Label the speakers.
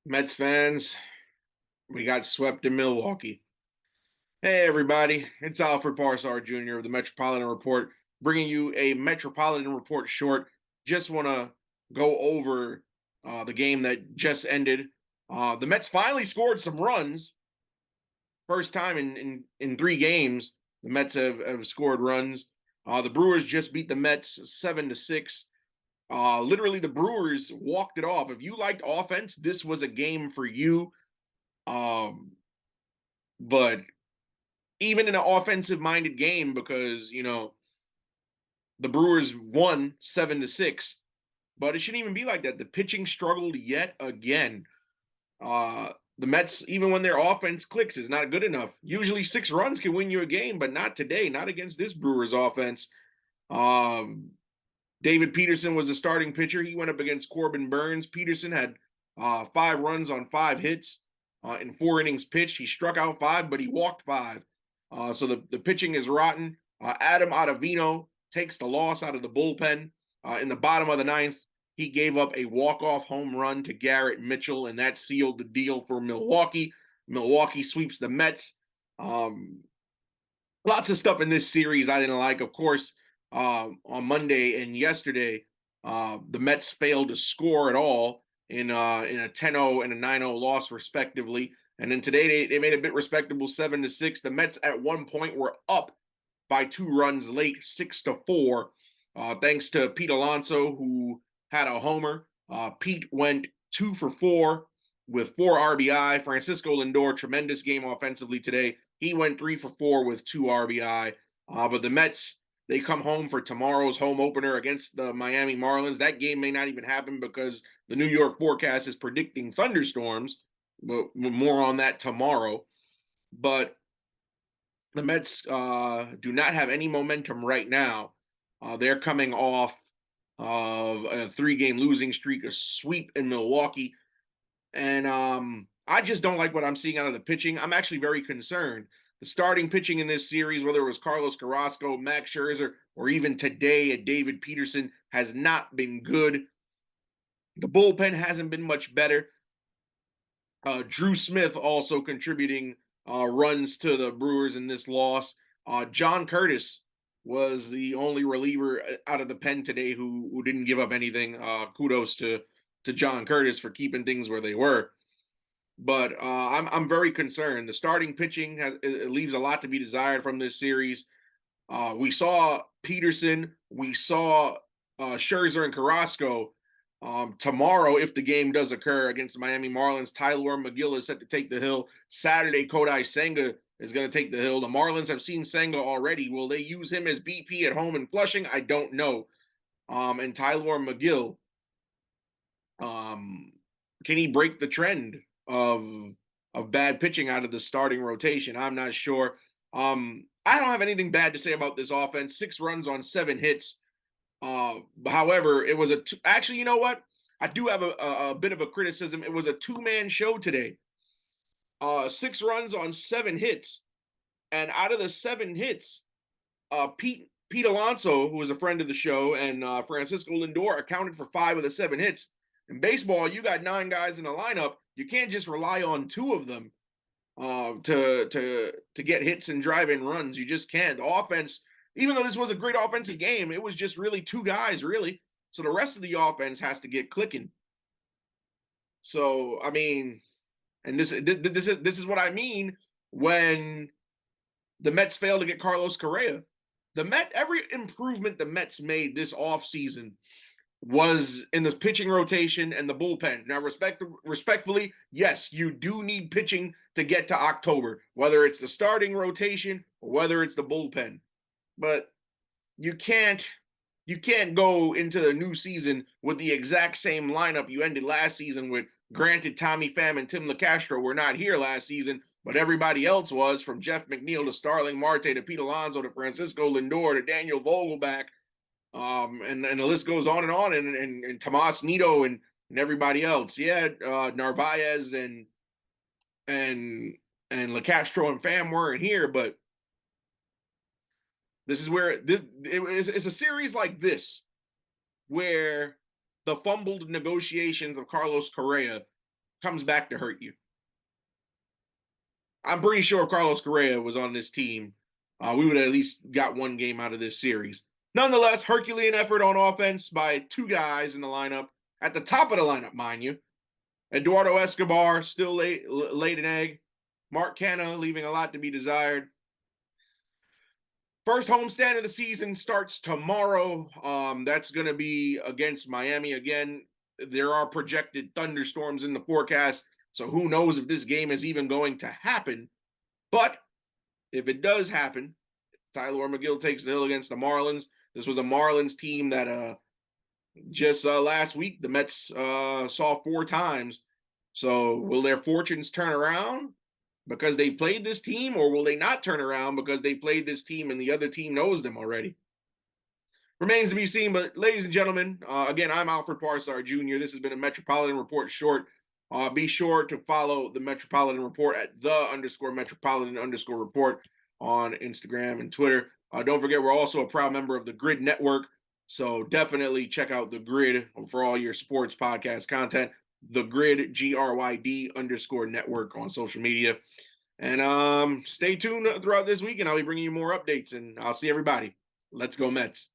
Speaker 1: Mets fans, we got swept in Milwaukee. Hey, everybody, it's Alfred Jr. of the Metropolitan Report, bringing you a Metropolitan Report short. Just want to go over the game that just ended. The Mets finally scored some runs. First time in 3 games, the Mets have scored runs. The Brewers just beat the Mets 7-6. Literally, the Brewers walked it off. If you liked offense, this was a game for you. Um, but even in an offensive minded game, because the Brewers won 7-6, but it shouldn't even be like that. The pitching struggled yet again. The Mets, even when their offense clicks, is not good enough. Usually 6 runs can win you a game, but not today, not against this Brewers offense. Um, David Peterson was the starting pitcher. He went up against Corbin Burns. Peterson had 5 runs on 5 hits in 4 innings pitched. He struck out 5, but he walked 5. So the pitching is rotten. Adam Ottavino takes the loss out of the bullpen. In the bottom of the ninth, he gave up a walk-off home run to Garrett Mitchell, and that sealed the deal for Milwaukee. Milwaukee sweeps the Mets. Lots of stuff in this series I didn't like. Of course, on Monday and yesterday, the Mets failed to score at all in a 10-0 and a 9-0 loss, respectively. And then today they made a bit respectable 7-6. The Mets at one point were up by 2 runs late, 6-4, thanks to Pete Alonso, who had a homer. Pete went 2 for 4 with 4 RBI. Francisco Lindor, tremendous game offensively today. He went 3 for 4 with 2 RBI. But the Mets, they come home for tomorrow's home opener against the Miami Marlins. That game may not even happen because the New York forecast is predicting thunderstorms. But more on that tomorrow. But the Mets do not have any momentum right now. They're coming off of a 3-game losing streak, a sweep in Milwaukee. And I just don't like what I'm seeing out of the pitching. I'm actually very concerned. The starting pitching in this series, whether it was Carlos Carrasco, Max Scherzer, or even today at David Peterson, has not been good. The bullpen hasn't been much better. Drew Smith also contributing runs to the Brewers in this loss. John Curtis was the only reliever out of the pen today who didn't give up anything. Kudos to John Curtis for keeping things where they were. But I'm very concerned. The starting pitching it leaves a lot to be desired from this series. We saw Peterson, we saw Scherzer and Carrasco. Tomorrow, if the game does occur against the Miami Marlins, Tyler McGill is set to take the hill. Saturday, Kodai Senga is going to take the hill. The Marlins have seen Senga already. Will they use him as BP at home in Flushing? I don't know. And Tyler McGill, can he break the trend of bad pitching out of the starting rotation? I'm not sure. I don't have anything bad to say about this offense. 6 runs on 7 hits. However, it was actually, you know what? I do have a bit of a criticism. It was a 2-man show today. 6 runs on 7 hits. And out of the 7 hits, Pete Alonso, who was a friend of the show, and Francisco Lindor accounted for 5 of the 7 hits. In baseball, you got 9 guys in the lineup. You can't just rely on 2 of them to get hits and drive in runs. You just can't. The offense, even though this was a great offensive game, it was just really 2 guys, really. So the rest of the offense has to get clicking. So I mean, and this is what I mean when the Mets failed to get Carlos Correa. Every improvement the Mets made this offseason was in the pitching rotation and the bullpen. Now, respectfully, yes, you do need pitching to get to October, whether it's the starting rotation or whether it's the bullpen. But you can't go into the new season with the exact same lineup you ended last season with. Granted, Tommy Pham and Tim LeCastro were not here last season, but everybody else was, from Jeff McNeil to Starling Marte to Pete Alonso to Francisco Lindor to Daniel Vogelback. And the list goes on, and Tomas Nido and everybody else. Yeah, Narvaez and LeCastro and Pham weren't here, but this is where it's a series like this where the fumbled negotiations of Carlos Correa comes back to hurt you. I'm pretty sure if Carlos Correa was on this team, we would have at least got one game out of this series. Nonetheless, Herculean effort on offense by two guys in the lineup, at the top of the lineup, mind you. Eduardo Escobar still laid an egg. Mark Canha leaving a lot to be desired. First homestand of the season starts tomorrow. That's going to be against Miami again. There are projected thunderstorms in the forecast, so who knows if this game is even going to happen. But if it does happen, Tyler McGill takes the hill against the Marlins. This was a Marlins team that just last week the Mets saw 4 times. So will their fortunes turn around because they played this team, or will they not turn around because they played this team and the other team knows them already? Remains to be seen. But ladies and gentlemen, again, I'm Alfred Parsar Jr. This has been a Metropolitan Report short. Be sure to follow the Metropolitan Report at _Metropolitan_report on Instagram and Twitter. Don't forget, we're also a proud member of the Grid Network. So definitely check out the Grid for all your sports podcast content. The Grid, GRYD_network on social media. And stay tuned throughout this week, and I'll be bringing you more updates. And I'll see everybody. Let's go Mets.